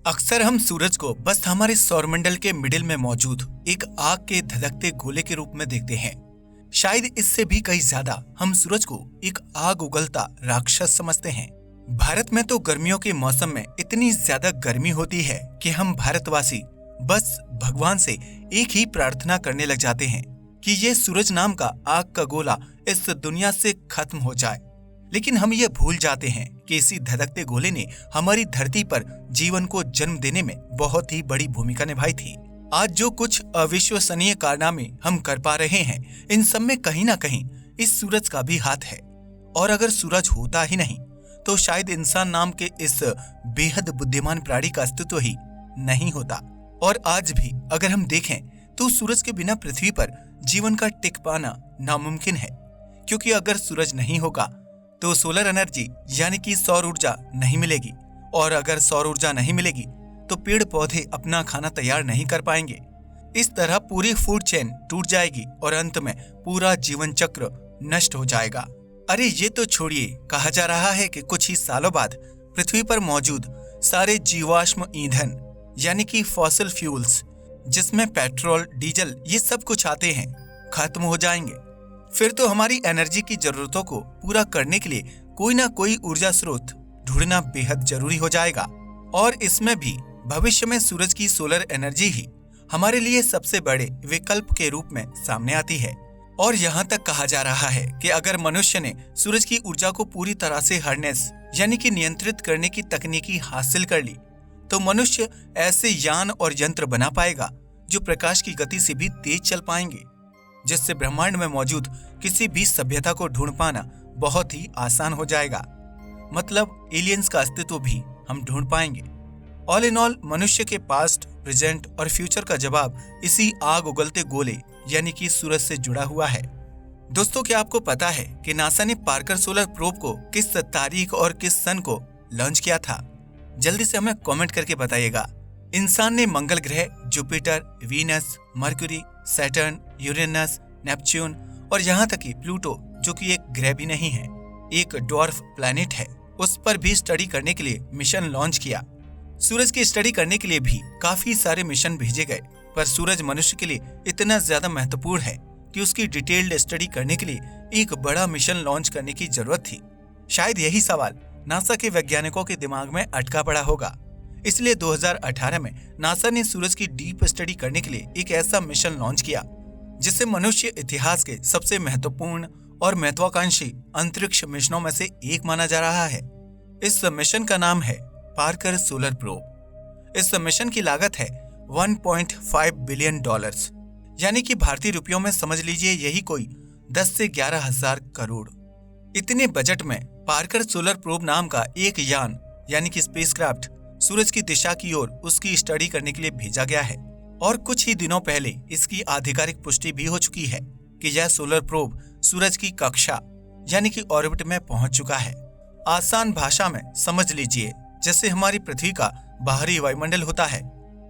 अक्सर हम सूरज को बस हमारे सौरमंडल के मिडिल में मौजूद एक आग के धधकते गोले के रूप में देखते हैं। शायद इससे भी कहीं ज्यादा हम सूरज को एक आग उगलता राक्षस समझते हैं। भारत में तो गर्मियों के मौसम में इतनी ज्यादा गर्मी होती है कि हम भारतवासी बस भगवान से एक ही प्रार्थना करने लग जाते हैं कि ये सूरज नाम का आग का गोला इस दुनिया से खत्म हो जाए। लेकिन हम ये भूल जाते हैं कि इसी धधकते गोले ने हमारी धरती पर जीवन को जन्म देने में बहुत ही बड़ी भूमिका निभाई थी। आज जो कुछ अविश्वसनीय कारनामे हम कर पा रहे हैं, इन सब में कहीं ना कहीं इस सूरज का भी हाथ है। और अगर सूरज होता ही नहीं तो शायद इंसान नाम के इस बेहद बुद्धिमान प्राणी का अस्तित्व ही नहीं होता। और आज भी अगर हम देखें तो सूरज के बिना पृथ्वी पर जीवन का टिक पाना नामुमकिन है, क्योंकि अगर सूरज नहीं होगा तो सोलर एनर्जी यानी कि सौर ऊर्जा नहीं मिलेगी, और अगर सौर ऊर्जा नहीं मिलेगी तो पेड़ पौधे अपना खाना तैयार नहीं कर पाएंगे। इस तरह पूरी फूड चेन टूट जाएगी और अंत में पूरा जीवन चक्र नष्ट हो जाएगा। अरे ये तो छोड़िए, कहा जा रहा है कि कुछ ही सालों बाद पृथ्वी पर मौजूद सारे जीवाश्म ईंधन यानी कि फॉसिल फ्यूल्स, जिसमें पेट्रोल डीजल ये सब कुछ आते हैं, खत्म हो जाएंगे। फिर तो हमारी एनर्जी की जरूरतों को पूरा करने के लिए कोई ना कोई ऊर्जा स्रोत ढूंढना बेहद जरूरी हो जाएगा। और इसमें भी भविष्य में सूरज की सोलर एनर्जी ही हमारे लिए सबसे बड़े विकल्प के रूप में सामने आती है। और यहाँ तक कहा जा रहा है कि अगर मनुष्य ने सूरज की ऊर्जा को पूरी तरह से हार्नेस यानी कि नियंत्रित करने की तकनीकी हासिल कर ली तो मनुष्य ऐसे यान और यंत्र बना पाएगा जो प्रकाश की गति से भी तेज चल पाएंगे, जिससे ब्रह्मांड में मौजूद किसी भी सभ्यता को ढूंढ पाना बहुत ही आसान हो जाएगा। मतलब एलियंस का अस्तित्व भी हम ढूंढ पाएंगे। ऑल इन ऑल मनुष्य के पास्ट, प्रेजेंट और फ्यूचर का जवाब इसी आग उगलते गोले यानी कि सूरज से जुड़ा हुआ है। दोस्तों, क्या आपको पता है कि नासा ने पार्कर सोलर प्रोब को किस तारीख और किस सन को लॉन्च किया था? जल्दी से हमें कमेंट करके बताइएगा। इंसान ने मंगल ग्रह, Jupiter, Venus, mercury, Saturn, Uranus, Neptune और यहाँ तक कि प्लूटो, जो कि एक ग्रह भी नहीं है, एक ड्वार्फ प्लैनेट है, उस पर भी स्टडी करने के लिए मिशन लॉन्च किया। सूरज की स्टडी करने के लिए भी काफी सारे मिशन भेजे गए, पर सूरज मनुष्य के लिए इतना ज्यादा महत्वपूर्ण है कि उसकी डिटेल्ड स्टडी करने के लिए एक बड़ा मिशन लॉन्च करने की जरूरत थी। शायद यही सवाल नासा के वैज्ञानिकों के दिमाग में अटका पड़ा होगा। इसलिए 2018 में नासा ने सूरज की डीप स्टडी करने के लिए एक ऐसा मिशन लॉन्च किया जिसे मनुष्य इतिहास के सबसे महत्वपूर्ण और महत्वाकांक्षी अंतरिक्ष मिशनों में से एक माना जा रहा है। इस मिशन का नाम है पार्कर सोलर प्रोब। इस मिशन की लागत है $1.5 बिलियन, यानी कि भारतीय रुपयों में समझ लीजिए यही कोई 10 से 11 हजार करोड़। इतने बजट में पार्कर सोलर प्रोब नाम का एक यान यानी कि स्पेसक्राफ्ट सूरज की दिशा की ओर उसकी स्टडी करने के लिए भेजा गया है। और कुछ ही दिनों पहले इसकी आधिकारिक पुष्टि भी हो चुकी है कि यह सोलर प्रोब सूरज की कक्षा यानी कि ऑर्बिट में पहुंच चुका है। आसान भाषा में समझ लीजिए, जैसे हमारी पृथ्वी का बाहरी वायुमंडल होता है,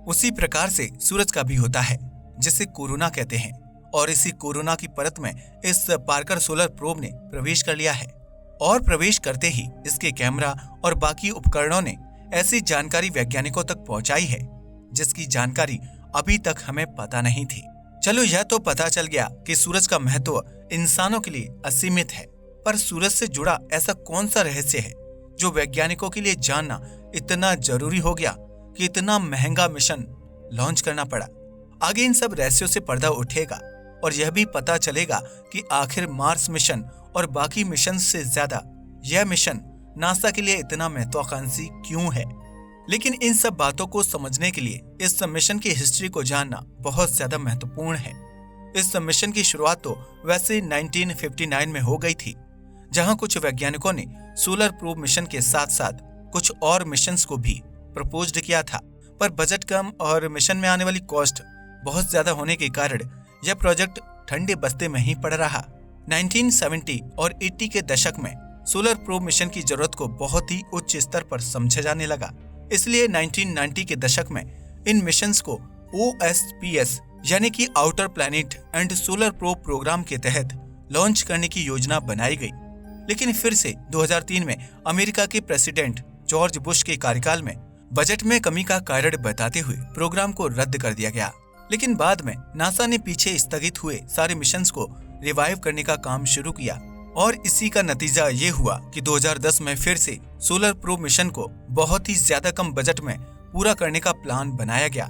उसी प्रकार से सूरज का भी होता है, जिसे कोरोना कहते हैं। और इसी कोरोना की परत में इस पार्कर सोलर प्रोब ने प्रवेश कर लिया है। और प्रवेश करते ही इसके कैमरा और बाकी उपकरणों ने ऐसी जानकारी वैज्ञानिकों तक पहुंचाई है जिसकी जानकारी अभी तक हमें पता नहीं थी। चलो, यह तो पता चल गया कि सूरज का महत्व इंसानों के लिए असीमित है, पर सूरज से जुड़ा ऐसा कौन सा रहस्य है जो वैज्ञानिकों के लिए जानना इतना जरूरी हो गया कि इतना महंगा मिशन लॉन्च करना पड़ा? आगे इन सब रहस्यों से पर्दा उठेगा और यह भी पता चलेगा कि आखिर मार्स मिशन और बाकी मिशन से ज्यादा यह मिशन नासा के लिए इतना महत्वाकांक्षी क्यों है। लेकिन इन सब बातों को समझने के लिए इस मिशन की हिस्ट्री को जानना बहुत ज्यादा महत्वपूर्ण है। इस मिशन की शुरुआत तो वैसे 1959 में हो गई थी, जहां कुछ वैज्ञानिकों ने सोलर प्रोब मिशन के साथ साथ कुछ और मिशंस को भी प्रपोज्ड किया था, पर बजट कम और मिशन में आने वाली कॉस्ट बहुत ज्यादा होने के कारण यह प्रोजेक्ट ठंडे बस्ते में ही पड़ रहा। 1970 और 80 के दशक में सोलर प्रोब मिशन की जरूरत को बहुत ही उच्च स्तर पर समझा जाने लगा। इसलिए 1990 के दशक में इन मिशंस को OSPS यानी कि outer planet and solar probe programme के तहत लॉन्च करने की योजना बनाई गई। लेकिन फिर से 2003 में अमेरिका के प्रेसिडेंट जॉर्ज बुश के कार्यकाल में बजट में कमी का कारण बताते हुए प्रोग्राम को रद्द कर दिया गया। लेकिन बाद में नासा ने पीछे स्थगित हुए सारे मिशंस को रिवाइव करने का काम शुरू किया और इसी का नतीजा ये हुआ कि 2010 में फिर से सोलर प्रोब मिशन को बहुत ही ज्यादा कम बजट में पूरा करने का प्लान बनाया गया।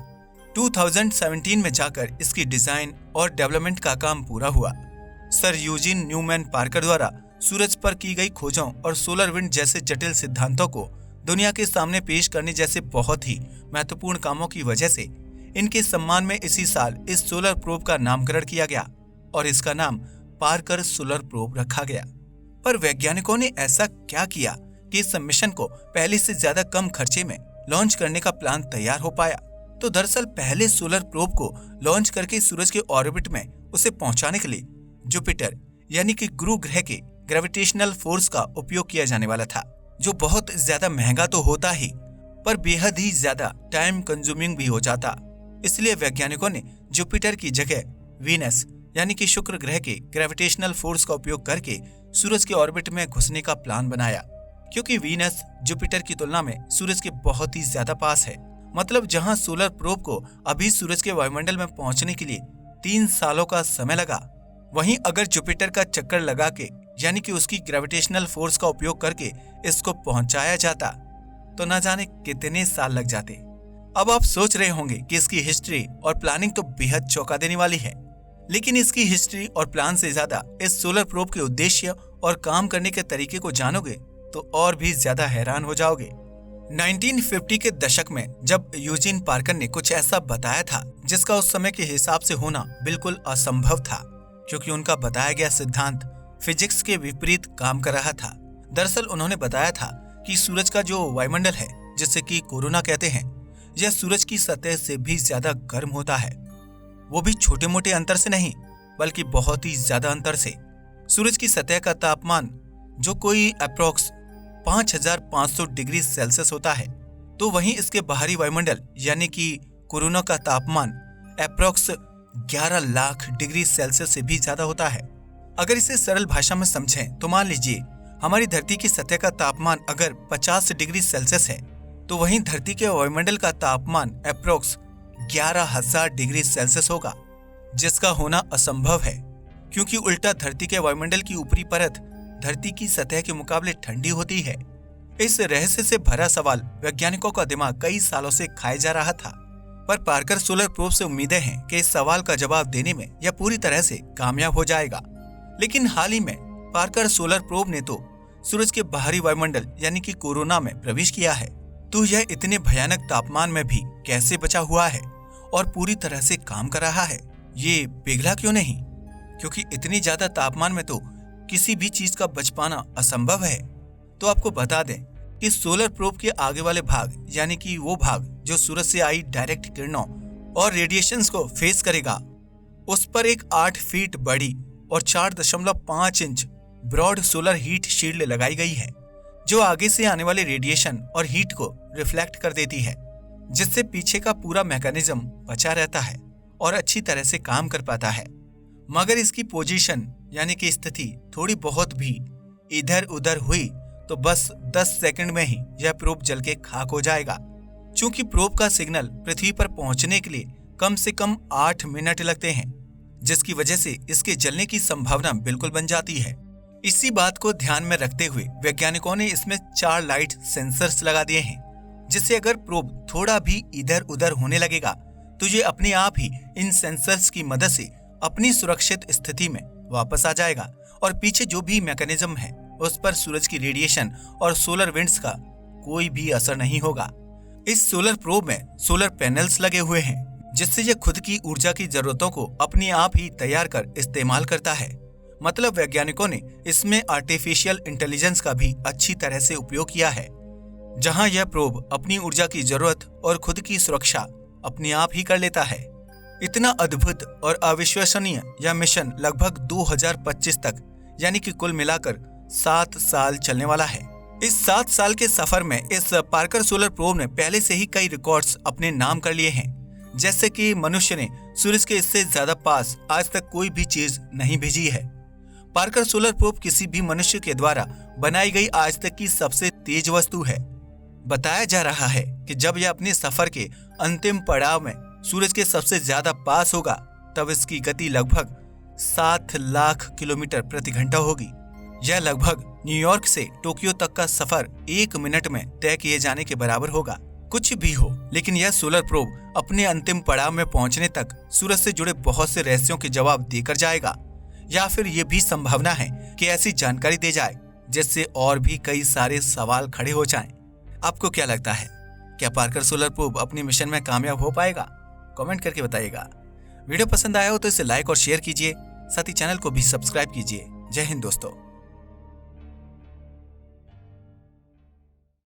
2017 में जाकर इसकी डिजाइन और डेवलपमेंट का काम पूरा हुआ। सर यूजिन न्यूमैन पार्कर द्वारा सूरज पर की गई खोजों और सोलर विंड जैसे जटिल सिद्धांतों को दुनिया के सामने पेश करने जैसे बहुत ही महत्वपूर्ण कामों की वजह से इनके सम्मान में इसी साल इस सोलर प्रोब का नामकरण किया गया और इसका नाम पार्कर सोलर प्रोब रखा गया। पर वैज्ञानिकों ने ऐसा क्या किया कि इस मिशन को पहले से ज्यादा कम खर्चे में लॉन्च करने का प्लान तैयार हो पाया? तो दरअसल पहले सोलर प्रोब को लॉन्च करके सूरज के ऑर्बिट में उसे पहुंचाने के लिए जुपिटर यानी कि गुरु ग्रह के ग्रेविटेशनल फोर्स का उपयोग किया जाने वाला था, जो बहुत ज्यादा महंगा तो होता ही पर बेहद ही ज्यादा टाइम कंज्यूमिंग भी हो जाता। इसलिए वैज्ञानिकों ने जुपिटर की जगह वीनस यानी कि शुक्र ग्रह के ग्रेविटेशनल फोर्स का उपयोग करके सूरज के ऑर्बिट में घुसने का प्लान बनाया, क्योंकि वीनस जुपिटर की तुलना में सूरज के बहुत ही ज्यादा पास है। मतलब जहां सोलर प्रोब को अभी सूरज के वायुमंडल में पहुंचने के लिए 3 सालों का समय लगा, वहीं अगर जुपिटर का चक्कर लगा के यानी कि उसकी ग्रेविटेशनल फोर्स का उपयोग करके इसको पहुंचाया जाता तो न जाने कितने साल लग जाते। अब आप सोच रहे होंगे कि इसकी हिस्ट्री और प्लानिंग तो बेहद चौंका देने वाली है, लेकिन इसकी हिस्ट्री और प्लान से ज्यादा इस सोलर प्रोब के उद्देश्य और काम करने के तरीके को जानोगे तो और भी ज्यादा हैरान हो जाओगे। 1950 के दशक में जब यूजिन पार्कर ने कुछ ऐसा बताया था जिसका उस समय के हिसाब से होना बिल्कुल असंभव था, क्योंकि उनका बताया गया सिद्धांत फिजिक्स के विपरीत काम कर रहा था। दरअसल उन्होंने बताया था कि सूरज का जो वायुमंडल है, जिसे कि कोरोना कहते हैं, यह सूरज की सतह से भी ज्यादा गर्म होता है। वो भी छोटे मोटे अंतर से नहीं, बल्कि बहुत ही ज्यादा अंतर से। सूरज की सतह का तापमान जो कोई अप्रोक्स 5500 डिग्री सेल्सियस होता है, तो वहीं इसके बाहरी वायुमंडल यानी कि कोरोना का तापमान अप्रोक्स 11 लाख डिग्री सेल्सियस से भी ज्यादा होता है। अगर इसे सरल भाषा में समझें तो मान लीजिए हमारी धरती की सतह का तापमान अगर 50 डिग्री सेल्सियस है, तो वहीं धरती के वायुमंडल का तापमान अप्रोक्स 11,000 डिग्री सेल्सियस होगा, जिसका होना असंभव है, क्योंकि उल्टा धरती के वायुमंडल की ऊपरी परत धरती की सतह के मुकाबले ठंडी होती है। इस रहस्य से भरा सवाल वैज्ञानिकों का दिमाग कई सालों से खाए जा रहा था, पर पार्कर सोलर प्रोब से उम्मीदें हैं कि इस सवाल का जवाब देने में यह पूरी तरह से कामयाब हो जाएगा। लेकिन हाल ही में पार्कर सोलर प्रोब ने तो सूरज के बाहरी वायुमंडल यानी कि कोरोना में प्रवेश किया है, तो यह इतने भयानक तापमान में भी कैसे बचा हुआ है और पूरी तरह से काम कर रहा है? ये पिघला क्यों नहीं? क्योंकि इतनी ज्यादा तापमान में तो किसी भी चीज का बच पाना असंभव है। तो आपको बता दें कि सोलर प्रोब के आगे वाले भाग यानी कि वो भाग जो सूरज से आई डायरेक्ट किरणों और रेडिएशंस को फेस करेगा, उस पर एक 8 फीट बड़ी और 4.5 inch broad solar heat shield लगाई गई है, जो आगे से आने वाले रेडिएशन और हीट को रिफ्लेक्ट कर देती है, जिससे पीछे का पूरा मैकेनिज्म बचा रहता है और अच्छी तरह से काम कर पाता है। मगर इसकी पोजीशन यानी कि स्थिति थोड़ी बहुत भी इधर उधर हुई तो बस 10 सेकंड में ही यह प्रोब जल के खाक हो जाएगा। चूंकि प्रोब का सिग्नल पृथ्वी पर पहुंचने के लिए कम से कम 8 मिनट लगते हैं, जिसकी वजह से इसके जलने की संभावना बिल्कुल बन जाती है। इसी बात को ध्यान में रखते हुए वैज्ञानिकों ने इसमें 4 लाइट सेंसर्स लगा दिए हैं, जिससे अगर प्रोब थोड़ा भी इधर उधर होने लगेगा तो ये अपने आप ही इन सेंसर्स की मदद से अपनी सुरक्षित स्थिति में वापस आ जाएगा और पीछे जो भी मैकेनिज्म है उस पर सूरज की रेडिएशन और सोलर विंड्स का कोई भी असर नहीं होगा। इस सोलर प्रोब में सोलर पैनल्स लगे हुए हैं, जिससे यह खुद की ऊर्जा की जरूरतों को अपने आप ही तैयार कर इस्तेमाल करता है। मतलब वैज्ञानिकों ने इसमें आर्टिफिशियल इंटेलिजेंस का भी अच्छी तरह से उपयोग किया है, जहां यह प्रोब अपनी ऊर्जा की जरूरत और खुद की सुरक्षा अपने आप ही कर लेता है। इतना अद्भुत और अविश्वसनीय यह मिशन लगभग 2025 तक यानी कि कुल मिलाकर 7 साल चलने वाला है। इस 7 साल के सफर में इस पार्कर सोलर प्रोब ने पहले से ही कई रिकॉर्ड्स अपने नाम कर लिए हैं, जैसे कि मनुष्य ने सूरज के इससे ज्यादा पास आज तक कोई भी चीज नहीं भेजी है। पार्कर सोलर प्रोब किसी भी मनुष्य के द्वारा बनाई गई आज तक की सबसे तेज वस्तु है। बताया जा रहा है कि जब यह अपने सफर के अंतिम पड़ाव में सूरज के सबसे ज्यादा पास होगा तब इसकी गति लगभग 7 लाख किलोमीटर प्रति घंटा होगी। यह लगभग न्यूयॉर्क से टोक्यो तक का सफर 1 मिनट में तय किए जाने के बराबर होगा। कुछ भी हो, लेकिन यह सोलर प्रोब अपने अंतिम पड़ाव में पहुंचने तक सूरज से जुड़े बहुत से रहस्यों के जवाब देकर जाएगा, या फिर यह भी संभावना है कि ऐसी जानकारी दे जाए जिससे और भी कई सारे सवाल खड़े हो जाएं। आपको क्या लगता है, क्या पार्कर सोलर प्रोब अपने मिशन में कामयाब हो पाएगा? कमेंट करके बताइएगा। वीडियो पसंद आया हो तो इसे लाइक और शेयर कीजिए, साथ ही चैनल को भी सब्सक्राइब कीजिए। जय हिंद दोस्तों।